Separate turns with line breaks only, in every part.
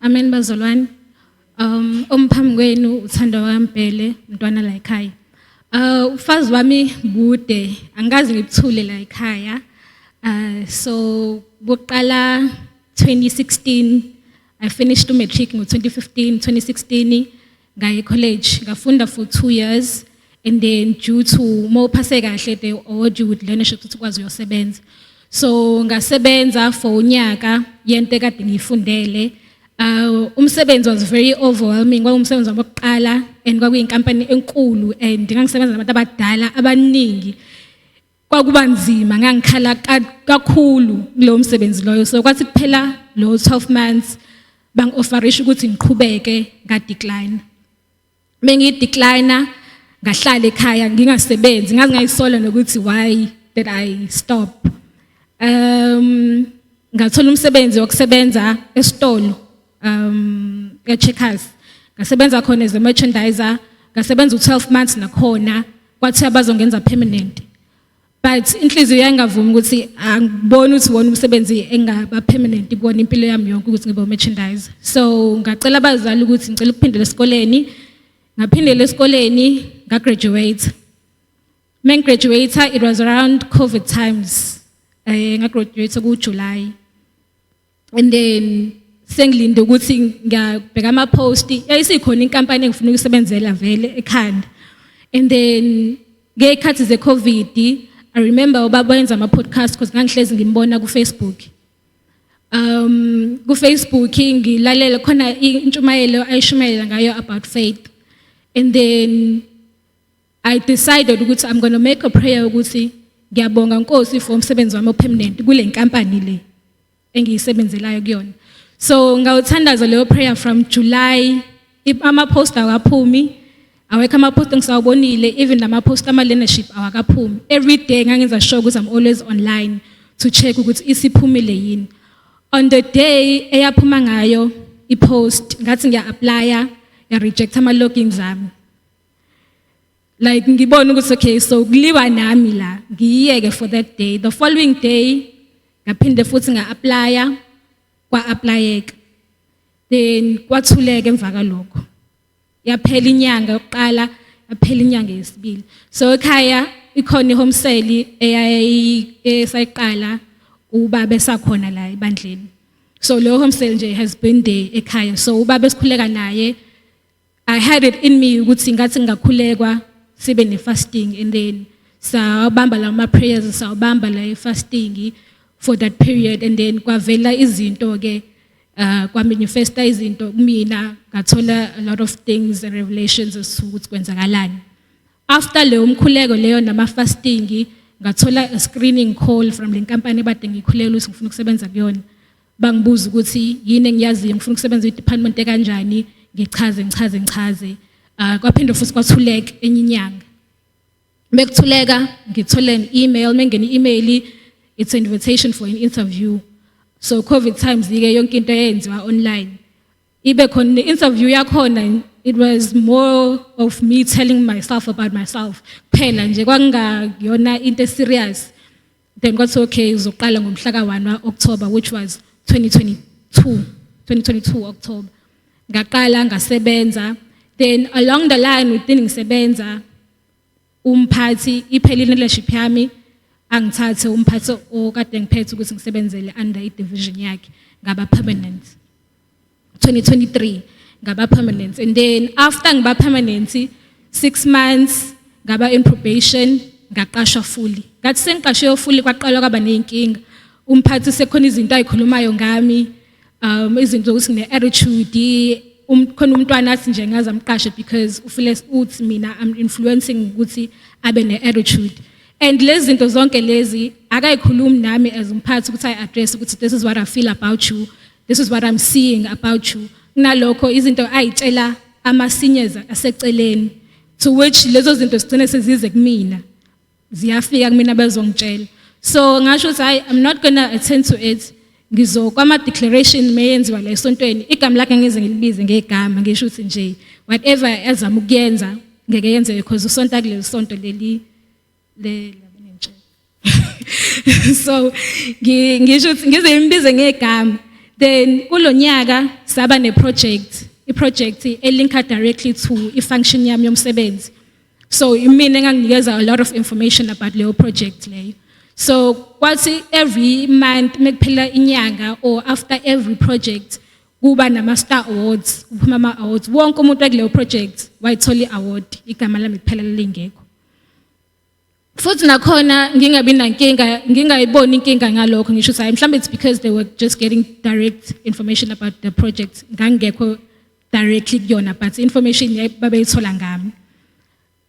Amen bazalwane. Umphambi kwenu uthando wampele umntwana la ekhaya. Ufazi wami bude angazi ngikuthule la ekhaya. So boqala 2016 I finished matric ngo 2016 ngaye college ngafunda for 2 years and then due to mo phase kahle the award with learnership ukuthi kwazi uyosebenza. So ngasebenza for unyaka yento ekade ngiyifundele. Umsebenzi was very overwhelming ngoba umsebenzi wabokuqala and kwakuyinkampani enkulu and ngangisebenza nabantu abadala abaningi. Kwakuba nzima ngangikhala kakhulu kulo msebenzi loyo. So kwathi kuphela lo 12 months bang-offerisha ukuthi ngiqhubeke nga-decline. Mengi-decline ngahlala ekhaya ngingasebenzi ngazi ngayisola nokuthi why did I stop. Ngathola umsebenzi wokusebenza esitolo eCheckers. Ngasebenza khona as a merchandiser, ngasebenza u12 months nakhona kwathi abazongenza permanent. But inhliziyo yangavuma ukuthi angiboni ukuthi wona umsebenzi engaba permanent ibona impilo yami yonke ukuthi ngibe merchandiser. So ngacela abazali ukuthi ngicela ukuphindela esikoleni. Ngaphindela esikoleni ngagraduate. When graduate it was around COVID times. Ngagraduate kuJuly. And then sengilinde ukuthi ngiyabheka ama post yayisikhona inkampani engifuna ukusebenzela vele ekhanda. And then ngekhathi ze COVID I remember ubaba wenza ama podcast because ngangihlezi ngimbona ku Facebook. Ku Facebook ngilalela khona intshumayelo ayishumayela ngayo about faith. And then I decided ukuthi I'm going to make a prayer ukuthi ngiyabonga Nkosi for umsebenzi wami permanent kule nkampani le engiyisebenzelayo kuyona. So ngawuthandaza leyo prayer from July. Ama post awaphumi. Awekho ama post ngisawubonile, even nama post ama leadership awakaphumi. Every day ngangenza sure ukuthi I'm always online to check ukuthi isiphumile yini. On the day eyaphuma ngayo ipost ngathi ngiya-apply ya reject ama logins ami. Like ngibona ukuthi okay so kuliwa nami la ngiyeke for that day. The following day ngaphinde futhi nga-apply kwa-applyeka. Then kwathuleka emva kalokho. Yaphela inyanga yokuqala, yaphela inyanga yesibili. So ekhaya ikhona ihome sale esayiqala ubaba esakhona la ebandleni. So lo home sale nje has been there ekhaya. So ubaba esikhuleka naye I had it in me ukuthi ngathi ngakhulekwa sibe ne fasting and then sawubamba la prayers sawubamba la fasting for that period and then kwavela izinto ke kwamanifesta izinto kumina ngathola a lot of things and revelations ukuthi kwenzakalani. After leyo umkhuleko leyo nama fasting ngathola a screening call from le company bade ngikhulela ukuthi ngifuna ukusebenza kuyona. Bangibuza ukuthi yini engiyaziyo ngifuna ukusebenza department ekanjani ngichaze. Kwaphinde futhi kwathuleka enye inyanga. Bekuthuleka ngithola an email, mengene i-email it's an invitation for an interview. So COVID times ke yonke into yenziwa online. Ibe khona interview yakhona it was more of me telling myself about myself. Phela nje kwangayona into serious. Then kwathi okay uzoqala ngomhla ka1 October which was 2022 October. Ngaqala ngasebenza. Then along the line within ngisebenza umphathi iphela leadership yami angithathe umphathi okade ngiphethe ukuthi ngisebenzele under i-division yakhe ngaba permanent 2023 ngaba permanent and then after ngiba permanent 6 months ngaba in probation ngaqashwa fully ngathi sengiqashwe fully kwaqala kwaba nenkinga umphathi sekhona izinto ayikhulumayo ngami izinto ukuthi ngine attitude khona umntwana athi nje ngaze amqashe because ufile uthi mina I'm influencing ukuthi abe ne attitude. And lezi zinto zonke lezi akayikhulumi nami as umphathi ukuthi I-address ukuthi this is what I feel about you, this is what I'm seeing about you. Kunalokho izinto ayitshela ama-seniors aseceleni to which lezo zinto sigcine sezize kumina ziyafika kumina bezongitshela. So ngasho ukuthi I'm not gonna attend to it. Ngizokwama declaration meyenziwa la esontweni igama lakhe ngeze ngilibize ngegama ngisho ukuthi nje whatever ezama ukuyenza ngeke yenze because usonta kulelo sonto leli so ngisho ukuthi ngize imbize ngegama Then kulonyaka saba i-project elinka directly to i-function yami yomsebenzi. So imina enganginikeza a lot of information about leyo project leyo. So kwathi every month mekuphela inyanga or after every project kuba nama-star awards, kuphuma ama-awards. Wonke umuntu wakuleyo project wayithola i-award, igama lami kuphela lingekho. Futhi nakhona ngingayiboni inkinga ngalokho ngisho ukuthi mhlawumbe it's because they were just getting direct information about the project ngangekho directly kuyona but information babeyithola ngami.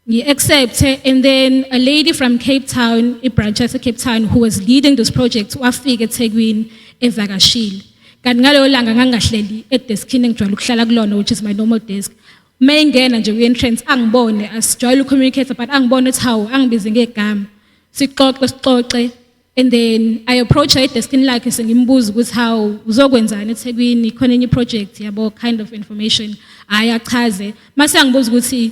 Ngi-accept, and then a lady from Cape Town, i-branch yase Cape Town, who was leading this project, wafika eThekwini evakashile. Kanti ngaleyo langa ngangahleli edeskini engijwayele ukuhlala kulona, which is my normal desk. Mayingena nje kwi-entrance angibone, asijwayele ucommunicate but angibone ukuthi hawu angibize ngegama. Sixoxe, and then I approach her edeskini lakhe sengimbuza ukuthi hawu uzokwenzani eThekwini, khona enye project yabo kind of information. Ayachaze. Mase angibuza ukuthi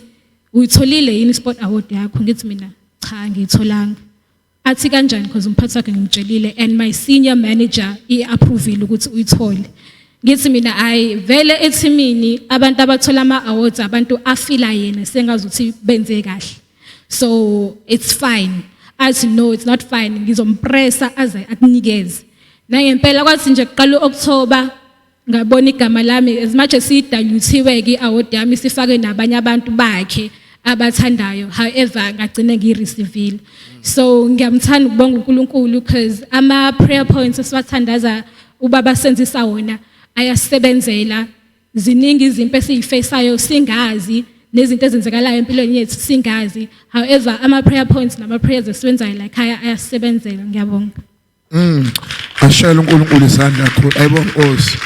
uyitholile yini sport award yakho? Ngithi mina cha ngiyitholanga. Athi kanjani because umphathi wakhe ngimtshelile and my senior manager i-approvile ukuthi uyithole. Ngithi mina vele ethimini abantu abathola ama-awards abantu afila yena sengazuthi benze kahle. So it's fine. Athi no, it's not fine. Ngizompressa aze akunikeze. Nangempela kwathi nje kuqala uOctober ngabona igama lami as much as idaluthiwe ke i-award yami sifake nabanye abantu bakhe abathandayo. However ngagcina ngiyireceive. So ngiyamthanda ukubonga uNkulunkulu because ama prayer points esiwathandaza ubaba senzisa wona ayasebenzela. Ziningi izinto esizifesayo singazi nezinto ezenzekalayo empilweni yethu singazi. However ama prayer points nama prayers esiwenzayo like ayasebenzela. Ngiyabonga.
Ashayela uNkulunkulu isandla kakhulu. Ayibonga Nkosi.